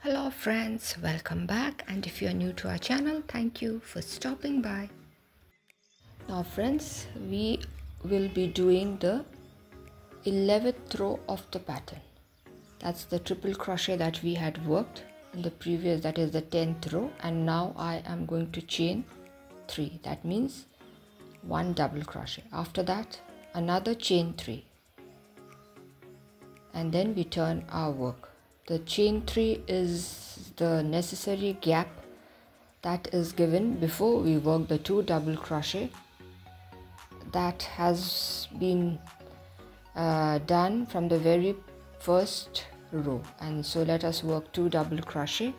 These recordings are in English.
Hello friends, welcome back, and if you are new to our channel, thank you for stopping by. Now friends, we will be doing the 11th row of the pattern. That's the triple crochet that we had worked in the previous, that is the 10th row, and now I am going to chain 3. That means 1 double crochet. After that another chain 3, and then we turn our work. The chain 3 is the necessary gap that is given before we work the 2 double crochet that has been done from the very first row. And so let us work 2 double crochet,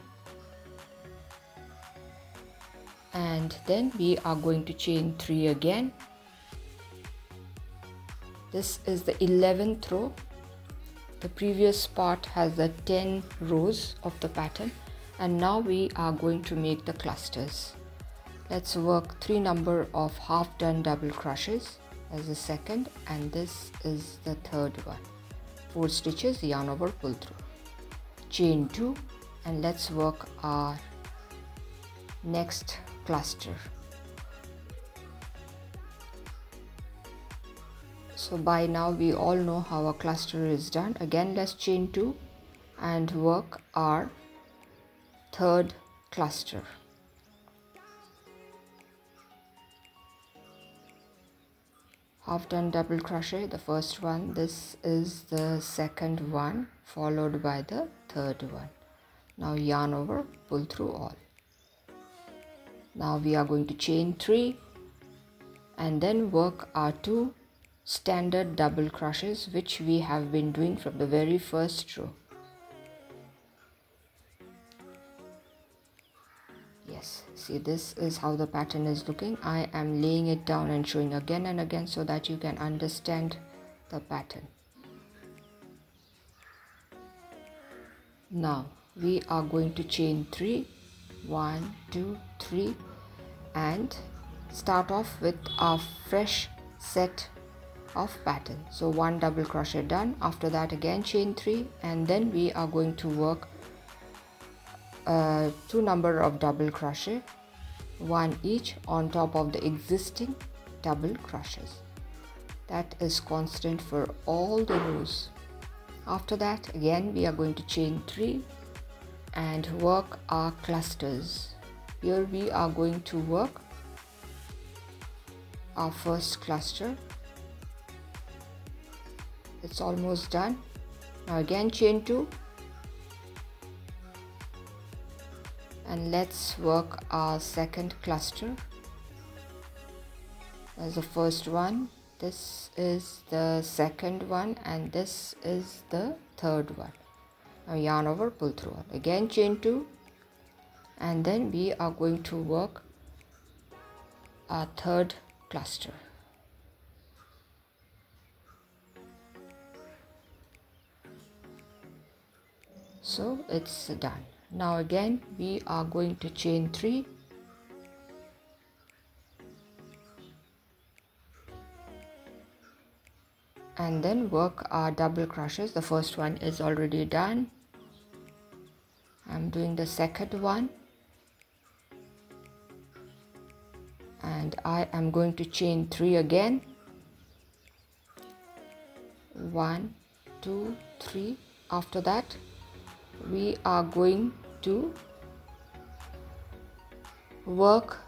and then we are going to chain 3 again. This is the 11th row. The previous part has the 10 rows of the pattern, and now we are going to make the clusters. Let's work 3 number of half done double crochets as the second, and this is the third one. 4 stitches, yarn over, pull through, chain 2, and let's work our next cluster. So by now we all know how a cluster is done. Again let's chain 2 and work our third cluster. Half done double crochet, the first one. This is the second one, followed by the third one. Now yarn over, pull through all. Now we are going to chain 3 and then work our 2 standard double crochets which we have been doing from the very first row. Yes, see, this is how the pattern is looking. I am laying it down and showing again and again so that you can understand the pattern. Now we are going to chain 3, 1, 2, 3, and start off with our fresh set of pattern. So 1 double crochet done. After that again chain 3, and then we are going to work 2 number of double crochet, 1 each on top of the existing double crochets. That is constant for all the rows. After that again we are going to chain 3 and work our clusters. Here we are going to work our first cluster. It's almost done. Now again chain 2, and let's work our second cluster as the first one. This is the second one, and this is the third one. Now yarn over, pull through. Again chain 2, and then we are going to work our third cluster. So it's done. Now again we are going to chain 3 and then work our double crochets. The first one is already done. I'm doing the second one, and I am going to chain 3 again. 1, 2, 3. After that we are going to work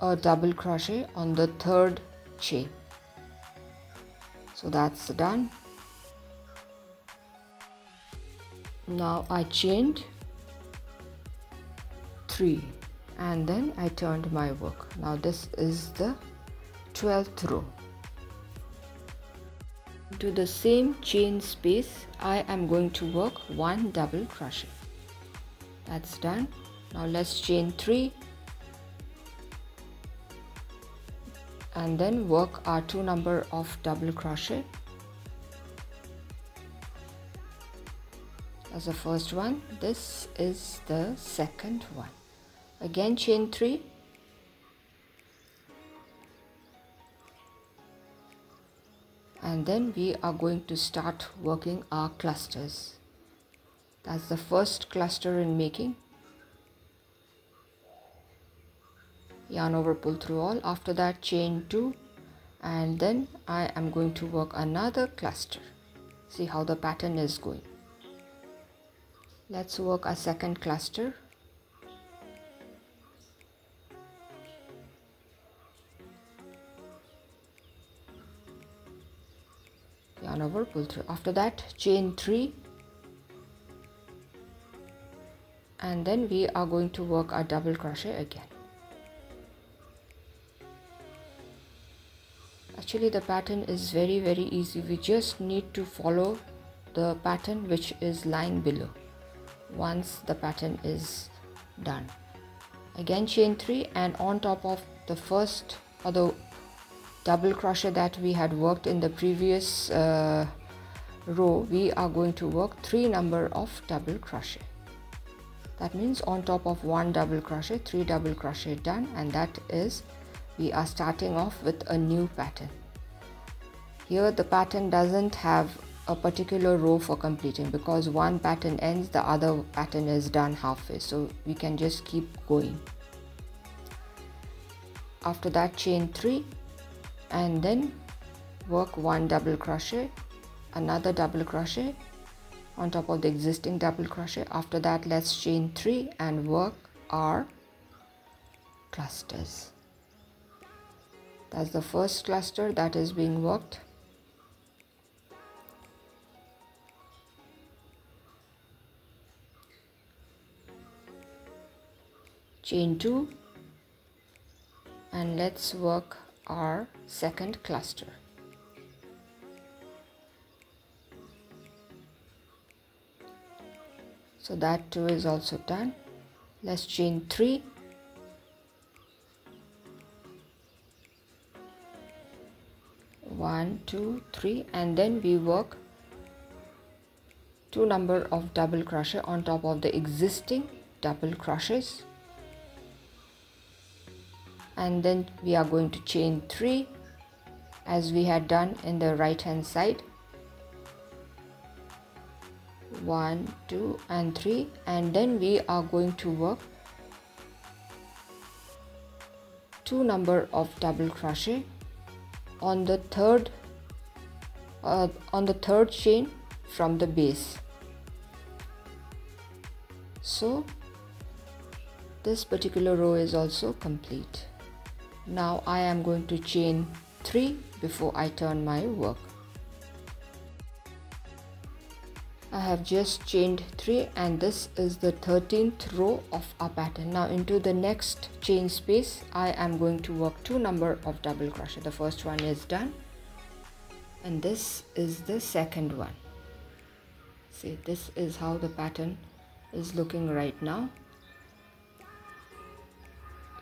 a double crochet on the third chain. So that's done. Now I chained 3 and then I turned my work. Now this is the 12th row. To the same chain space I am going to work 1 double crochet. That's done. Now let's chain 3 and then work our 2 number of double crochet as the first one. This is the second one. Again chain 3, and then we are going to start working our clusters. That's the first cluster in making. Yarn over, pull through all. After that, chain 2, and then I am going to work another cluster. See how the pattern is going. Let's work a second cluster. Yarn over, pull through. After that, chain 3, and then we are going to work a double crochet again. Actually, the pattern is very easy. We just need to follow the pattern which is lying below. Once the pattern is done, again chain 3, and on top of the first or the double crochet that we had worked in the previous row, we are going to work 3 number of double crochet. That means on top of 1 double crochet, 3 double crochet done, and that is, we are starting off with a new pattern. Here the pattern doesn't have a particular row for completing, because one pattern ends, the other pattern is done halfway, so we can just keep going. After that, chain 3, and then work 1 double crochet, another double crochet on top of the existing double crochet. After that, let's chain 3 and work our clusters. That's the first cluster that is being worked. Chain 2, and let's work our second cluster. So that too is also done. Let's chain 3, one, 2, 3, and then we work 2 number of double crochet on top of the existing double crochets, and then we are going to chain 3 as we had done in the right hand side. 1, 2 and 3, and then we are going to work 2 number of double crochet on the third chain from the base. So this particular row is also complete. Now I am going to chain 3 before I turn my work. I have just chained 3, and this is the 13th row of our pattern. Now into the next chain space, I am going to work 2 number of double crochet. The first one is done, and this is the second one. See, this is how the pattern is looking right now.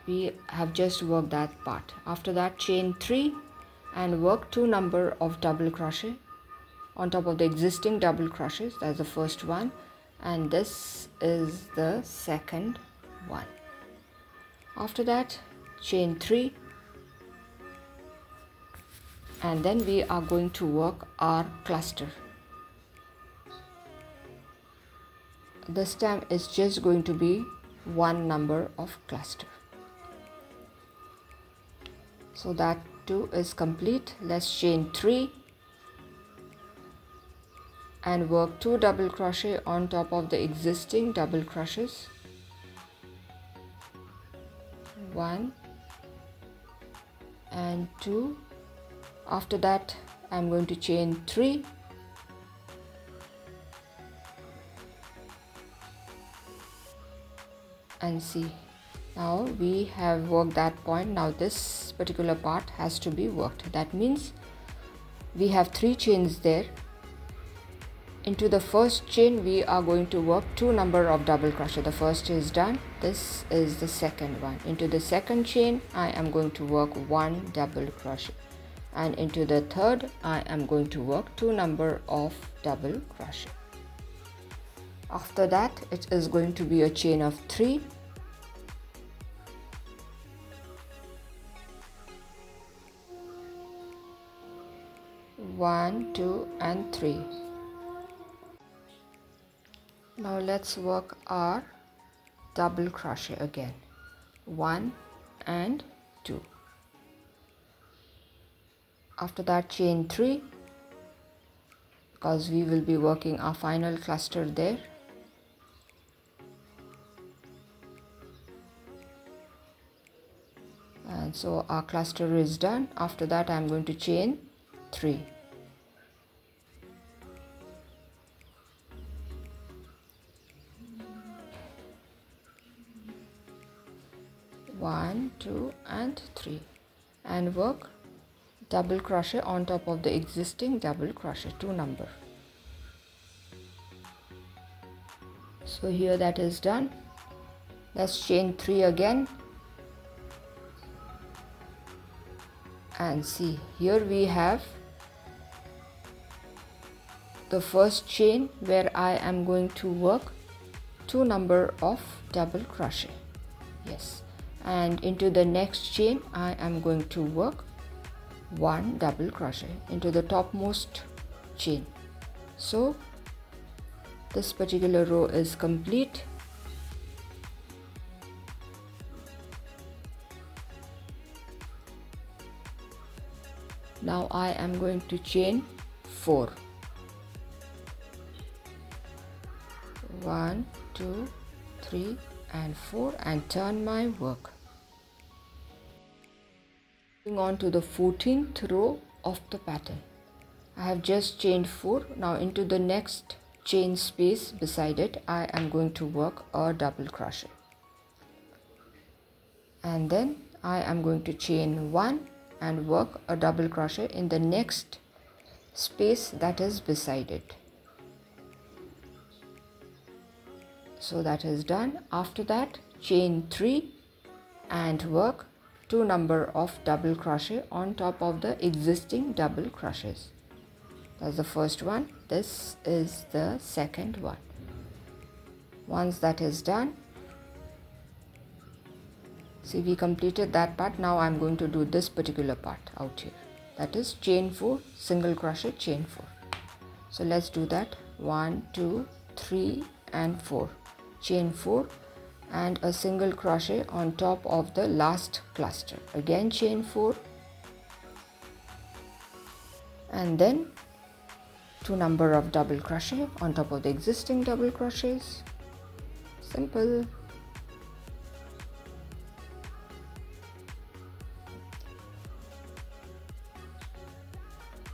We have just worked that part. After that, chain 3 and work 2 number of double crochet on top of the existing double crochets. That's the first one, and this is the second one. After that, chain 3, and then we are going to work our cluster. This time it's just going to be 1 number of cluster. So that too is complete. Let's chain 3 and work 2 double crochet on top of the existing double crochets. 1 and 2. After that, I'm going to chain 3 and see. Now we have worked that point. Now this particular part has to be worked. That means we have 3 chains there. Into the first chain we are going to work 2 number of double crochet. The first is done. This is the second one. Into the second chain I am going to work 1 double crochet, and into the third I am going to work 2 number of double crochet. After that, it is going to be a chain of 3. One, 2 and 3. Now let's work our double crochet again, 1 and 2. After that, chain 3, because we will be working our final cluster there. And so our cluster is done. After that, I am going to chain 3. One, 2 and 3, and work double crochet on top of the existing double crochet, 2 number. So here that is done. Let's chain 3 again, and see, here we have the first chain where I am going to work 2 number of double crochet. Yes, and into the next chain I am going to work 1 double crochet into the topmost chain. So this particular row is complete. Now I am going to chain 4. 1, 2, 3 and 4, and turn my work. Moving on to the 14th row of the pattern. I have just chained 4. Now into the next chain space beside it I am going to work a double crochet, and then I am going to chain 1 and work a double crochet in the next space that is beside it. So that is done. After that, chain 3 and work 2 number of double crochet on top of the existing double crochets. That's the first one. This is the second one. Once that is done, see, we completed that part. Now I'm going to do this particular part out here, that is chain 4, single crochet, chain 4. So let's do that. 1, 2, 3 and 4, chain 4 and a single crochet on top of the last cluster. Again chain 4 and then 2 number of double crochet on top of the existing double crochets. Simple.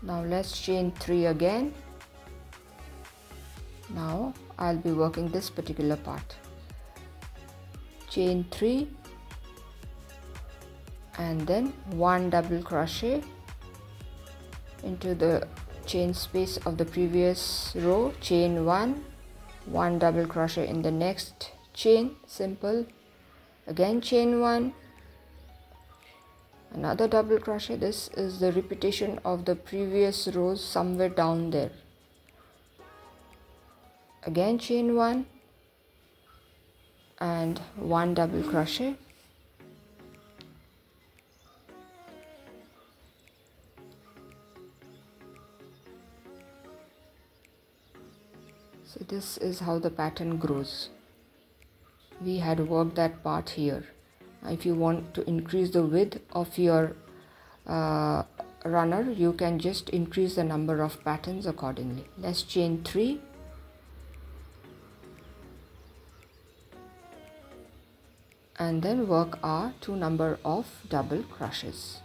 Now let's chain 3 again. Now I'll be working this particular part. Chain 3 and then 1 double crochet into the chain space of the previous row, chain 1, 1 double crochet in the next chain, simple. Again chain 1, another double crochet. This is the repetition of the previous rows somewhere down there. Again chain 1 and 1 double crochet. So this is how the pattern grows. We had worked that part here. If you want to increase the width of your runner, you can just increase the number of patterns accordingly. Let's chain 3 and then work our 2 number of double crochets.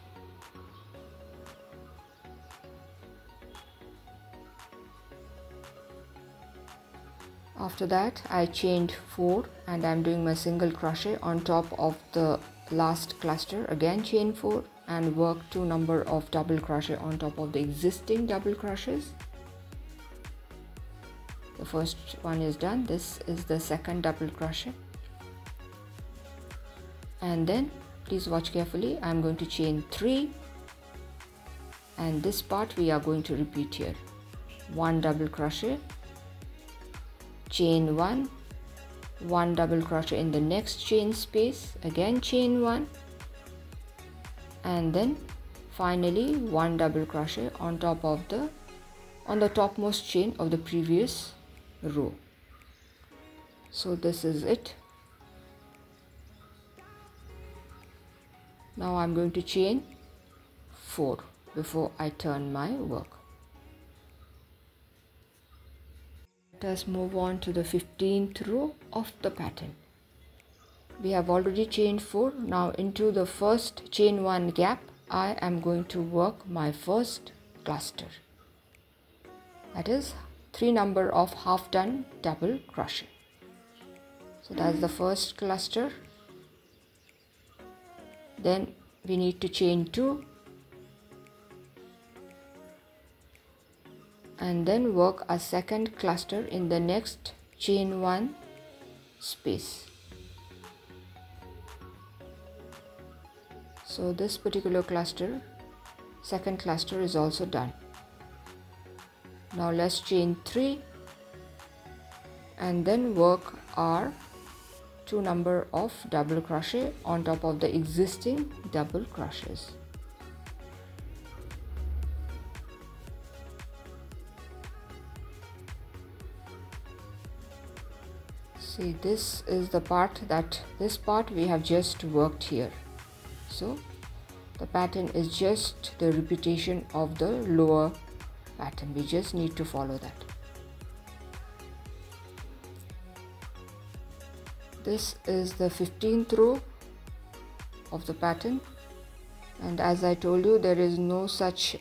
After that, I chained 4 and I'm doing my single crochet on top of the last cluster. Again chain 4 and work 2 number of double crochet on top of the existing double crochets. The first one is done. This is the second double crochet. And then please watch carefully. I'm going to chain 3 and this part we are going to repeat here. 1 double crochet, chain 1, 1 double crochet in the next chain space, again chain 1 and then finally 1 double crochet on the topmost chain of the previous row. So this is it. Now I'm going to chain 4 before I turn my work. Let us move on to the 15th row of the pattern. We have already chained 4. Now into the first chain 1 gap, I am going to work my first cluster. That is 3 number of half done double crochet. So that's the first cluster. Then we need to chain 2 and then work a second cluster in the next chain 1 space. So this particular cluster, second cluster, is also done. Now let's chain 3 and then work our 2 number of double crochet on top of the existing double crochets. See, this is the part we have just worked here. So the pattern is just the repetition of the lower pattern. We just need to follow that. This is the 15th row of the pattern, and as I told you, there is no such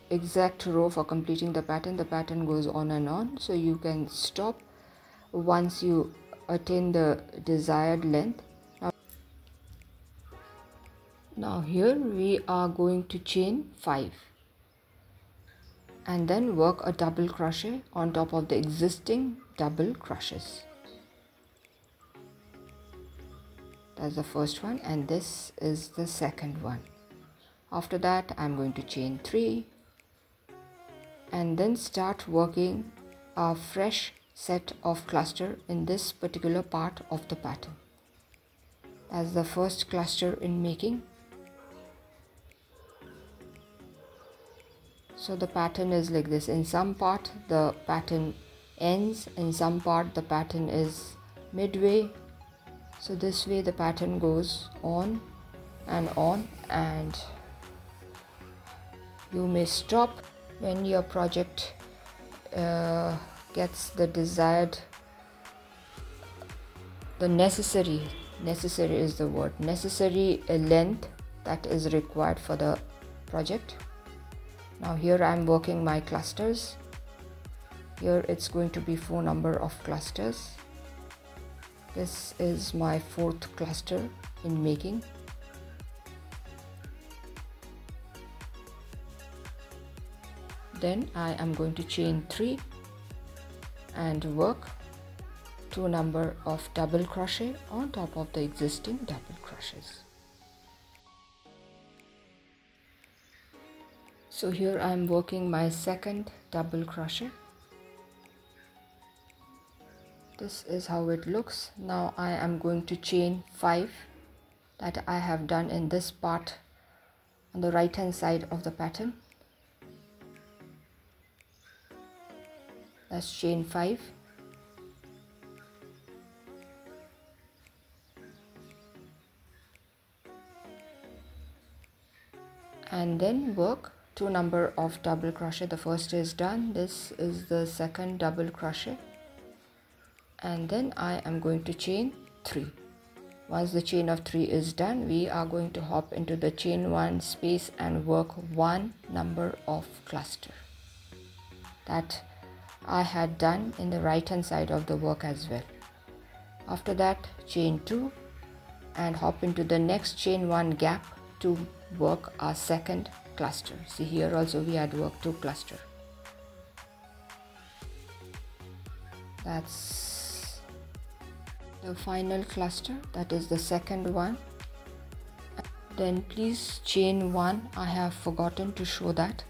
exact row for completing the pattern. The pattern goes on and on, so you can stop once you attain the desired length. Now here we are going to chain 5 and then work a double crochet on top of the existing double crochets. That's the first one, and this is the second one. After that, I'm going to chain 3 and then start working a fresh set of cluster in this particular part of the pattern. As the first cluster in making. So the pattern is like this. In some part the pattern ends, in some part the pattern is midway. So this way the pattern goes on, and you may stop when your project gets the desired, the necessary is the word, necessary length that is required for the project. Now here I am working my clusters. Here it's going to be 4 number of clusters. This is my 4th cluster in making. Then I am going to chain 3 and work 2 number of double crochet on top of the existing double crochets. So here I am working my second double crochet. This is how it looks. Now I am going to chain 5 that I have done in this part on the right hand side of the pattern. Let's chain 5. And then work 2 number of double crochet. The first is done. This is the second double crochet. And then I am going to chain 3. Once the chain of 3 is done, we are going to hop into the chain 1 space and work 1 number of cluster that I had done in the right hand side of the work as well. After that, chain 2 and hop into the next chain 1 gap to work our second cluster. See, here also we had worked 2 cluster. That's the final cluster, that is the second one. Then please chain 1, I have forgotten to show that,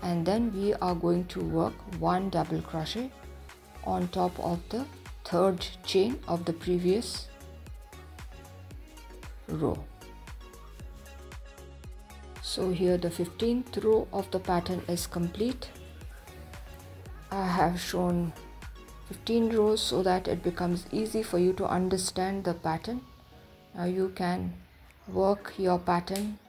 and then we are going to work 1 double crochet on top of the 3rd chain of the previous row. So here the 15th row of the pattern is complete. I have shown 15 rows so that it becomes easy for you to understand the pattern. Now you can work your pattern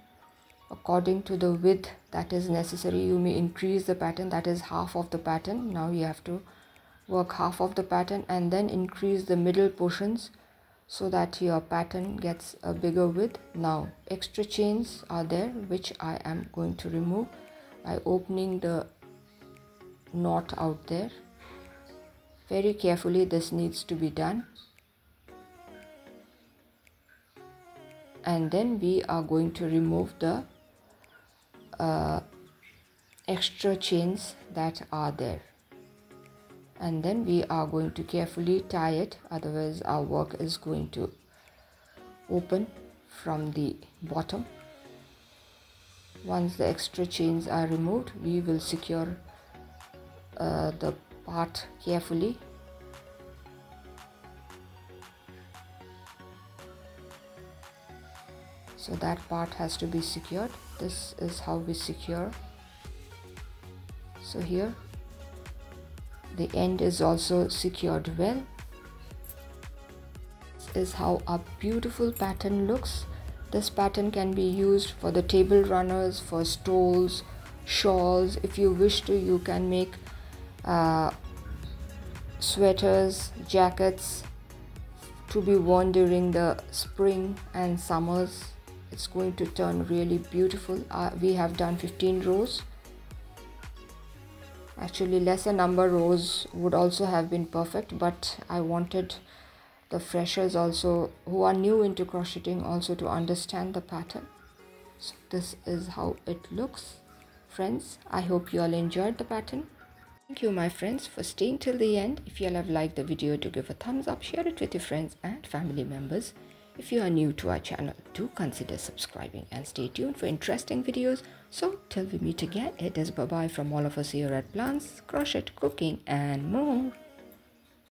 according to the width that is necessary. You may increase the pattern, that is half of the pattern. Now you have to work half of the pattern and then increase the middle portions so that your pattern gets a bigger width. Now extra chains are there, which I am going to remove by opening the knot out there. Very carefully this needs to be done. And then we are going to remove the extra chains that are there. And then we are going to carefully tie it, otherwise our work is going to open from the bottom. Once the extra chains are removed, we will secure the part carefully. So that part has to be secured. This is how we secure. So here the end is also secured well. This is how our beautiful pattern looks. This pattern can be used for the table runners, for stoles, shawls. If you wish to, you can make sweaters, jackets to be worn during the spring and summers. It's going to turn really beautiful. We have done 15 rows. Actually lesser number rows would also have been perfect, but I wanted the freshers also who are new into crocheting also to understand the pattern. So this is how it looks. Friends, I hope you all enjoyed the pattern. Thank you my friends for staying till the end. If you all have liked the video, do give a thumbs up, share it with your friends and family members. If you are new to our channel, do consider subscribing and stay tuned for interesting videos. So till we meet again, it is bye bye from all of us here at Plants, Crochet, Cooking and more.